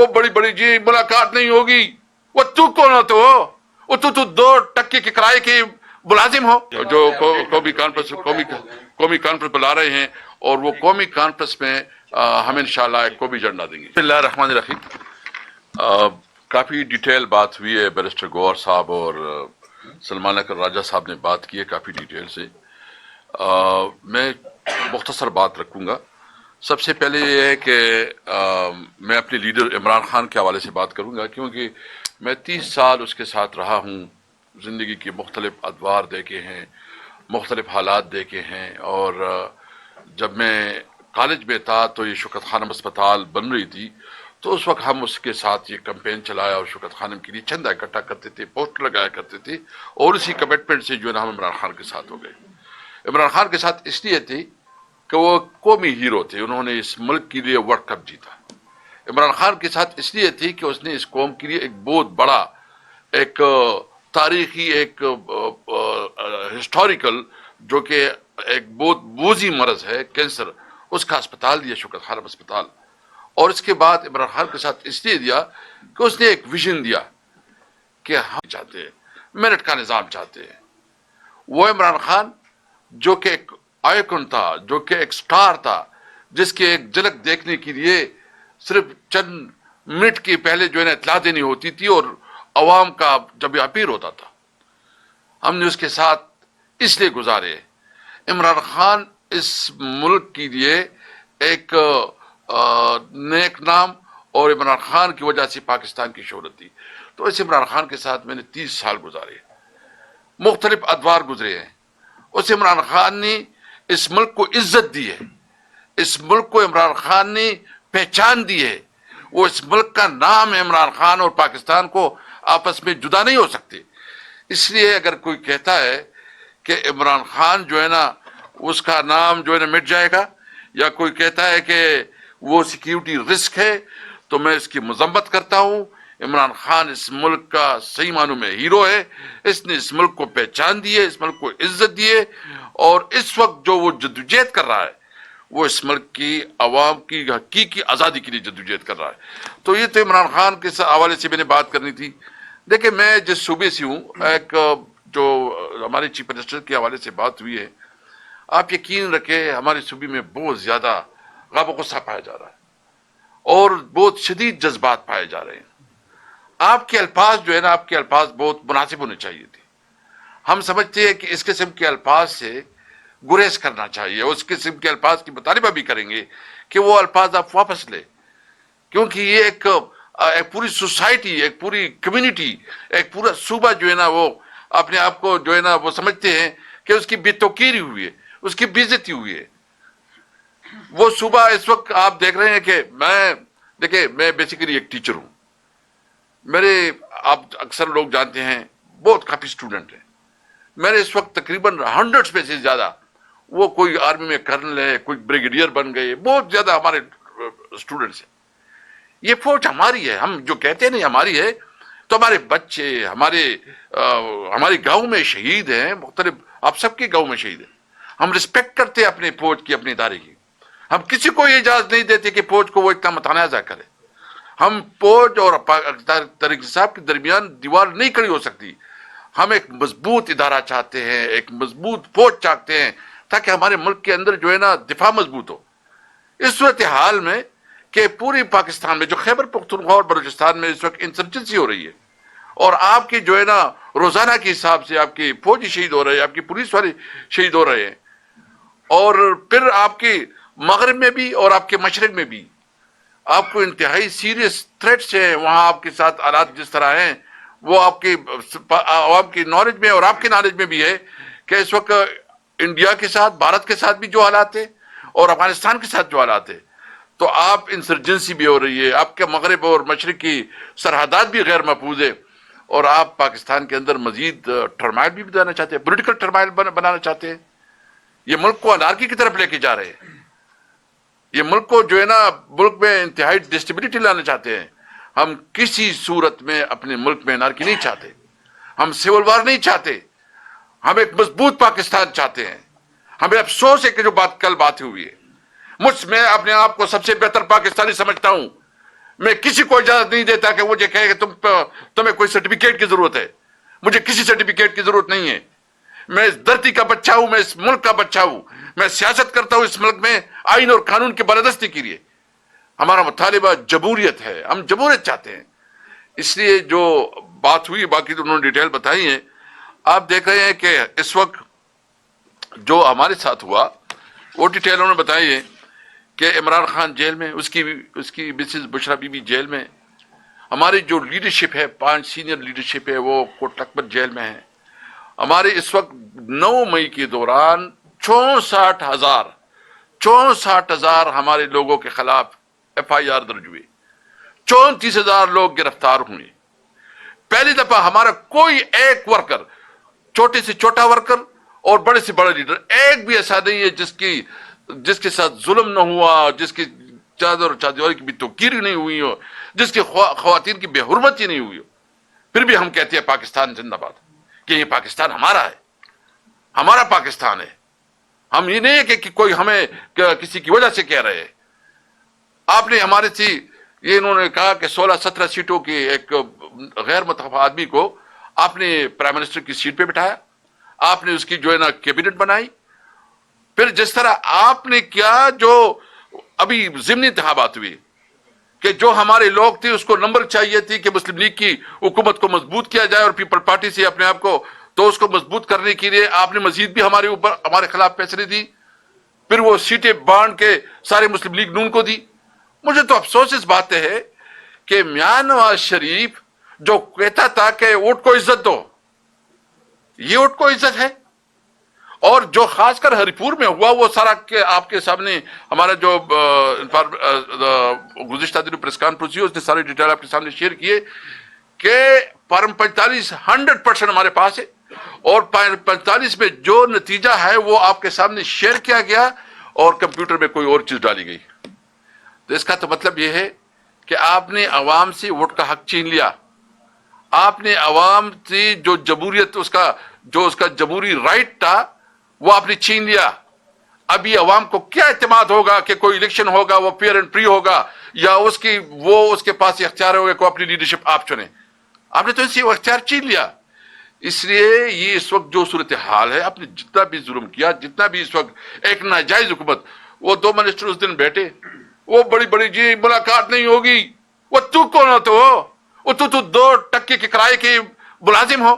وہ بڑی بڑی جی ملاقات نہیں ہوگی. وہ تو کون ہو وہ تو 2% کے کرائے کے ملازم ہو جو قومی کانفرنس بلا رہے ہیں, اور وہ قومی کانفرنس میں ہم انشاءاللہ ایک قومی ایجنڈا دیں گے. بسم اللہ الرحمن الرحیم. کافی ڈیٹیل بات ہوئی ہے, بیرسٹر گوہر صاحب اور سلمان اکر راجہ صاحب نے بات کی ہے کافی ڈیٹیل سے. میں مختصر بات رکھوں گا. سب سے پہلے یہ ہے کہ میں اپنے لیڈر عمران خان کے حوالے سے بات کروں گا, کیونکہ میں 30 سال اس کے ساتھ رہا ہوں, زندگی کے مختلف ادوار دیکھے ہیں, مختلف حالات دیکھے ہیں. اور جب میں کالج میں تھا تو یہ شوکت خانم اسپتال بن رہی تھی, تو اس وقت ہم اس کے ساتھ یہ کمپین چلایا اور شوکت خانم کے لیے چندہ اکٹھا کرتے تھے, پوسٹر لگایا کرتے تھے, اور اسی کمٹمنٹ سے جو ہے نا ہم عمران خان کے ساتھ ہو گئے. عمران خان کے ساتھ اس لیے تھی کہ وہ قومی ہیرو تھے, انہوں نے اس ملک کے لیے ورلڈ کپ جیتا. عمران خان کے ساتھ اس لیے تھی کہ اس نے اس قوم کے لیے ایک بہت بڑا ایک تاریخی ایک ہسٹوریکل جو کہ ایک بہت بوجھی مرض ہے کینسر, اس کا اسپتال دیا شوکت خانم اسپتال. اور اس کے بعد عمران خان کے ساتھ اس لیے دیا کہ اس نے ایک ویژن دیا کہ ہم چاہتے ہیں میرٹ کا نظام چاہتے ہیں. وہ عمران خان جو کہ ایک آئیکن تھا, جو کہ ایک سٹار تھا, جس کے ایک جھلک دیکھنے کے لیے صرف چند منٹ کے پہلے جو ہے نا اطلاع دینی ہوتی تھی اور عوام کا جب اپیل ہوتا تھا, ہم نے اس کے ساتھ اس لیے گزارے. عمران خان اس ملک کے لیے ایک نیک نام, اور عمران خان کی وجہ سے پاکستان کی شہرت تھی. تو اس عمران خان کے ساتھ میں نے 30 سال گزارے, مختلف ادوار گزرے ہیں. اس عمران خان نے اس ملک کو عزت دی ہے, اس ملک کو عمران خان نے پہچان دی ہے. وہ اس ملک کا نام ہے, عمران خان اور پاکستان کو آپس میں جدا نہیں ہو سکتے. اس لیے اگر کوئی کہتا ہے کہ عمران خان جو ہے نا اس کا نام جو ہے نا مٹ جائے گا, یا کوئی کہتا ہے کہ وہ سیکیورٹی رسک ہے, تو میں اس کی مذمت کرتا ہوں. عمران خان اس ملک کا صحیح معنوں میں ہیرو ہے. اس نے اس ملک کو پہچان دی ہے, اس ملک کو عزت دی ہے, اور اس وقت جو وہ جدوجہد کر رہا ہے وہ اس ملک کی عوام کی حقیقی آزادی کے لیے جدوجہد کر رہا ہے. تو یہ تو عمران خان کے حوالے سے میں نے بات کرنی تھی. دیکھیں میں جس صوبے سے ہوں, ایک جو ہمارے چیف منسٹر کے حوالے سے بات ہوئی ہے, آپ یقین رکھیں ہمارے صوبے میں بہت زیادہ غم و غصہ پایا جا رہا ہے, اور بہت شدید جذبات پائے جا رہے ہیں. آپ کے الفاظ جو ہے نا, آپ کے الفاظ بہت مناسب ہونے چاہیے تھے. ہم سمجھتے ہیں کہ اس قسم کے الفاظ سے گریز کرنا چاہیے, اس قسم کے الفاظ کی مطالبہ بھی کریں گے کہ وہ الفاظ آپ واپس لیں, کیونکہ یہ ایک پوری سوسائٹی, ایک پوری کمیونٹی, ایک پورا صوبہ جو ہے نا وہ اپنے آپ کو جو ہے نا وہ سمجھتے ہیں کہ اس کی بے توقیری ہوئی ہے, اس کی بے عزتی ہوئی ہے. وہ صوبہ اس وقت آپ دیکھ رہے ہیں کہ میں بیسیکلی ایک ٹیچر ہوں. میرے آپ اکثر لوگ جانتے ہیں بہت کافی اسٹوڈنٹ ہیں. میرے اس وقت تقریباً 100 میں سے زیادہ وہ کوئی آرمی میں کرنل ہے, کوئی بریگیڈیئر بن گئے, بہت زیادہ ہمارے اسٹوڈنٹس ہیں. یہ فوج ہماری ہے, ہم جو کہتے نہیں ہماری ہے, تو ہمارے بچے ہمارے گاؤں میں شہید ہیں, مختلف آپ سب کے گاؤں میں شہید ہیں. ہم رسپیکٹ کرتے ہیں اپنے فوج کی, اپنے ادارے کی. ہم کسی کو یہ اجازت نہیں دیتے کہ فوج کو وہ اتنا متنازع کرے. ہم فوج اور طارق صاحب کے درمیان دیوار نہیں کھڑی ہو سکتی. ہم ایک مضبوط ادارہ چاہتے ہیں, ایک مضبوط فوج چاہتے ہیں, تاکہ ہمارے ملک کے اندر جو ہے نا دفاع مضبوط ہو. اس صورتحال میں کہ پوری پاکستان میں جو خیبر پختونخوا اور بلوچستان میں اس وقت انسرجنسی ہو رہی ہے, اور آپ کی جو ہے نا روزانہ کے حساب سے آپ کی فوجی شہید ہو رہے ہیں, آپ کی پولیس والے شہید ہو رہے ہیں, اور پھر آپ کے مغرب میں بھی اور آپ کے مشرق میں بھی آپ کو انتہائی سیریس تھریٹس ہیں. وہاں آپ کے ساتھ حالات جس طرح ہیں وہ آپ کے عوام کی نالج میں اور آپ کے نالج میں بھی ہے کہ اس وقت انڈیا کے ساتھ, بھارت کے ساتھ بھی جو حالات ہیں اور افغانستان کے ساتھ جو حالات ہیں, تو آپ انسرجنسی بھی ہو رہی ہے, آپ کے مغرب اور مشرق کی سرحدات بھی غیر محفوظ ہے, اور آپ پاکستان کے اندر مزید ٹرمائل بھی بنانا چاہتے ہیں, پولیٹیکل ٹرمائل بنانا چاہتے ہیں. یہ ملک کو انارکی کی طرف لے کے جا رہے ہیں. یہ ملک کو جو ہے نا ملک میں انتہائی ڈسٹیبلٹی لانا چاہتے ہیں. ہم کسی صورت میں اپنے ملک میں انارکی نہیں چاہتے, ہم سول وار نہیں چاہتے, ہم ایک مضبوط پاکستان چاہتے ہیں. ہمیں افسوس ہے کہ جو کل بات ہوئی ہے, میں اپنے آپ کو سب سے بہتر پاکستانی سمجھتا ہوں, میں کسی کو اجازت نہیں دیتا کہ مجھے کہے کہ تمہیں کوئی سرٹیفکیٹ کی ضرورت ہے. مجھے کسی سرٹیفکیٹ کی ضرورت نہیں ہے. میں اس دھرتی کا بچہ ہوں, میں اس ملک کا بچہ ہوں. میں سیاست کرتا ہوں اس ملک میں آئین اور قانون کی بالادستی کے لیے. ہمارا مطالبہ جمہوریت ہے, ہم جمہوریت چاہتے ہیں. اس لیے جو بات ہوئی, باقی تو انہوں نے ڈیٹیل بتائی ہیں. آپ دیکھ رہے ہیں کہ اس وقت جو ہمارے ساتھ ہوا وہ ڈیٹیل انہوں نے بتائی ہے کہ عمران خان جیل میں, اس کی Mrs Bushra be be jail میں. ہماری جو لیڈرشپ ہے, 5 سینئر لیڈرشپ ہے, وہ کوٹ لکھپت جیل میں ہے. ہمارے اس وقت 9 مئی کے دوران 64,000 ہمارے لوگوں کے خلاف FIR درج ہوئے. 34,000 لوگ گرفتار ہوئے. پہلی دفعہ ہمارا کوئی ایک ورکر, چھوٹے سے چھوٹا ورکر اور بڑے سے بڑا لیڈر, ایک بھی ایسا نہیں ہے جس کے ساتھ ظلم نہ ہوا, جس کی چادر اور چادر کی بھی توقیر نہیں ہوئی ہو, جس کی خواتین کی بے حرمتی نہیں ہوئی ہو. پھر بھی ہم کہتے ہیں پاکستان زندہ باد, کہ یہ پاکستان ہمارا ہے, ہمارا پاکستان ہے. ہم یہ نہیں ہے کہ کوئی ہمیں کسی کی وجہ سے کہہ رہے ہیں. آپ نے ہمارے تھی یہ انہوں نے کہا کہ 16-17 سیٹوں کی ایک غیر متفق آدمی کو آپ نے پرائم منسٹر کی سیٹ پہ بٹھایا, آپ نے اس کی جو ہے نا کیبنٹ بنائی. پھر جس طرح آپ نے کیا, جو ابھی ضمنی انتخابات ہوئے کہ جو ہمارے لوگ تھے اس کو نمبر چاہیے تھی کہ مسلم لیگ کی حکومت کو مضبوط کیا جائے اور پیپل پارٹی سے اپنے آپ کو, تو اس کو مضبوط کرنے کے لیے آپ نے مزید بھی ہمارے خلاف فیصلے دی. پھر وہ سیٹیں بانٹ کے سارے مسلم لیگ نون کو دی. مجھے تو افسوس اس بات ہے کہ میاں نواز شریف جو کہتا تھا کہ ووٹ کو عزت دو, یہ ووٹ کو عزت ہے. اور جو خاص کر ہری پور میں ہوا وہ سارا آپ کے سامنے ہمارا جو گزشتہ دنوں پریس کانفرنس ہوئی, اس نے سارے ڈیٹیل آپ کے سامنے شیئر کیے کہ فارم 45 100% ہمارے پاس ہے, اور 45 میں جو نتیجہ ہے وہ آپ کے سامنے شیئر کیا گیا اور کمپیوٹر میں کوئی اور چیز ڈالی گئی. تو اس کا تو مطلب یہ ہے کہ آپ نے عوام سے ووٹ کا حق چھین لیا. آپ نے عوام سے جو جمہوریت, اس کا جمہوری رائٹ تھا وہ آپ نے چھین لیا. ابھی عوام کو کیا اعتماد ہوگا کہ کوئی الیکشن ہوگا وہ فیئر اینڈ فری ہوگا, یا اس کے پاس اختیار ہوگا کہ اپنی لیڈرشپ آپ چنیں. آپ نے تو اسی اختیار چھین لیا. اس لیے یہ اس وقت جو صورتحال ہے, آپ نے جتنا بھی ظلم کیا, جتنا بھی اس وقت ایک ناجائز حکومت, وہ 2 منسٹر اس دن بیٹھے, وہ بڑی جی ملاقات نہیں ہوگی. وہ تو کون ہوتے ہو؟ وہ تو 2 ٹکے کے کرائے کے ملازم ہو.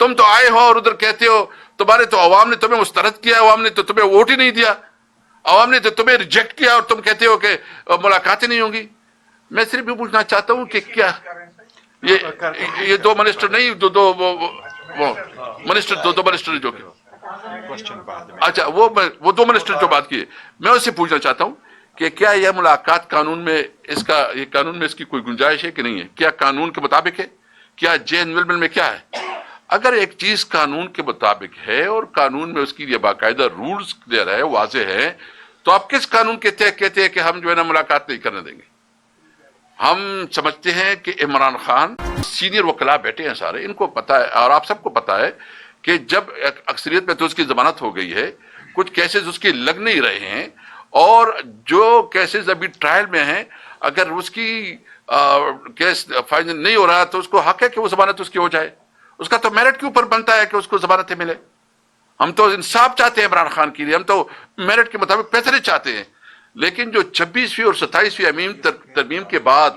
تم تو آئے ہو اور ادھر کہتے ہو تمہارے تو عوام نے تمہیں مسترد کیا, عوام نے تو تمہیں ووٹ ہی نہیں دیا, عوام نے تو تمہیں ریجیکٹ کیا, اور تم کہتے ہو کہ ملاقاتیں نہیں ہوں گی. میں صرف یہ پوچھنا چاہتا ہوں کہ کیا یہ 2 منسٹر نہیں, دو منسٹر, 2 منسٹر جو اچھا وہ 2 منسٹر جو بات کی, میں اس سے پوچھنا چاہتا ہوں کہ کیا یہ ملاقات قانون میں اس کی کوئی گنجائش ہے کہ نہیں ہے؟ کیا قانون کے مطابق ہے؟ کیا JNL میں کیا ہے؟ اگر ایک چیز قانون کے مطابق ہے اور قانون میں اس کی یہ باقاعدہ رولز دے رہا ہے, واضح ہے, تو آپ کس قانون کے تحت کہتے ہیں کہ ہم جو ہے نا ملاقات نہیں کرنے دیں گے؟ ہم سمجھتے ہیں کہ عمران خان, سینئر وکلاء بیٹھے ہیں سارے, ان کو پتا ہے اور آپ سب کو پتا ہے کہ جب اکثریت میں تو اس کی ضمانت ہو گئی ہے, کچھ کیسز اس کے لگ نہیں رہے ہیں, اور جو کیسز ابھی ٹرائل میں ہیں اگر اس کی کیس فائنل نہیں ہو رہا تو اس کو حق ہے کہ وہ ضمانت اس کی ہو جائے. اس کا تو میرٹ کے اوپر بنتا ہے کہ اس کو ضمانتیں ملے. ہم تو انصاف چاہتے ہیں عمران خان کے لیے, ہم تو میرٹ کے مطابق فیصلے چاہتے ہیں. لیکن جو 26ویں اور 27ویں ترمیم کے بعد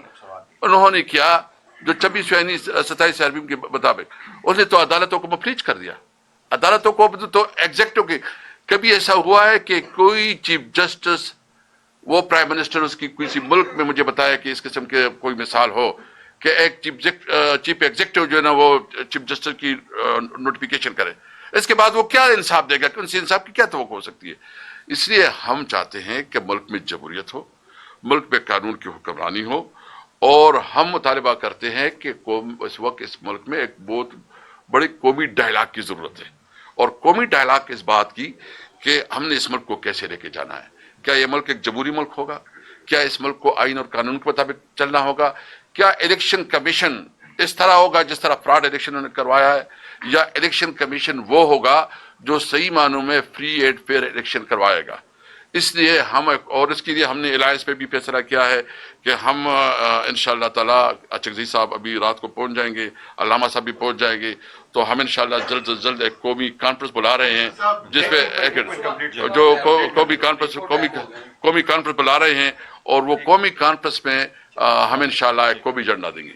انہوں نے کیا, جو 26ویں 27ویں ترمیم کے مطابق اس نے تو عدالتوں کو مفلج کر دیا. عدالتوں کو تو ایگزیکٹو کی, کبھی ایسا ہوا ہے کہ کوئی چیف جسٹس, وہ پرائم منسٹر اس کی کسی ملک میں مجھے بتایا کہ اس قسم کے کوئی مثال ہو کہ ایک چیف ایگزیکٹو جو ہے نا وہ چیف جسٹس کی نوٹیفیکیشن کرے, اس کے بعد وہ کیا انصاف دے گا؟ ان سے انصاف کی کیا توقع ہو سکتی ہے؟ اس لیے ہم چاہتے ہیں کہ ملک میں جمہوریت ہو, ملک میں قانون کی حکمرانی ہو, اور ہم مطالبہ کرتے ہیں کہ اس وقت اس ملک میں ایک بہت بڑی قومی ڈائلاگ کی ضرورت ہے. اور قومی ڈائلاگ اس بات کی کہ ہم نے اس ملک کو کیسے لے کے جانا ہے. کیا یہ ملک ایک جمہوری ملک ہوگا؟ کیا اس ملک کو آئین اور قانون کے مطابق چلنا ہوگا؟ کیا الیکشن کمیشن اس طرح ہوگا جس طرح فراڈ الیکشن انہوں نے کروایا ہے, یا الیکشن کمیشن وہ ہوگا جو صحیح معنوں میں فری اینڈ فیئر الیکشن کروائے گا؟ اس لیے ہم اور اس کے لیے ہم نے الائنس پہ بھی فیصلہ کیا ہے کہ ہم انشاءاللہ تعالیٰ چکزئی صاحب ابھی رات کو پہنچ جائیں گے، علامہ صاحب بھی پہنچ جائیں گے، تو ہم انشاءاللہ جلد از جلد ایک قومی کانفرنس بلا رہے ہیں جس پہ جو قومی کانفرنس بلا رہے ہیں، اور وہ قومی کانفرنس میں ہم انشاءاللہ ایک قومی ایجنڈا دیں گے.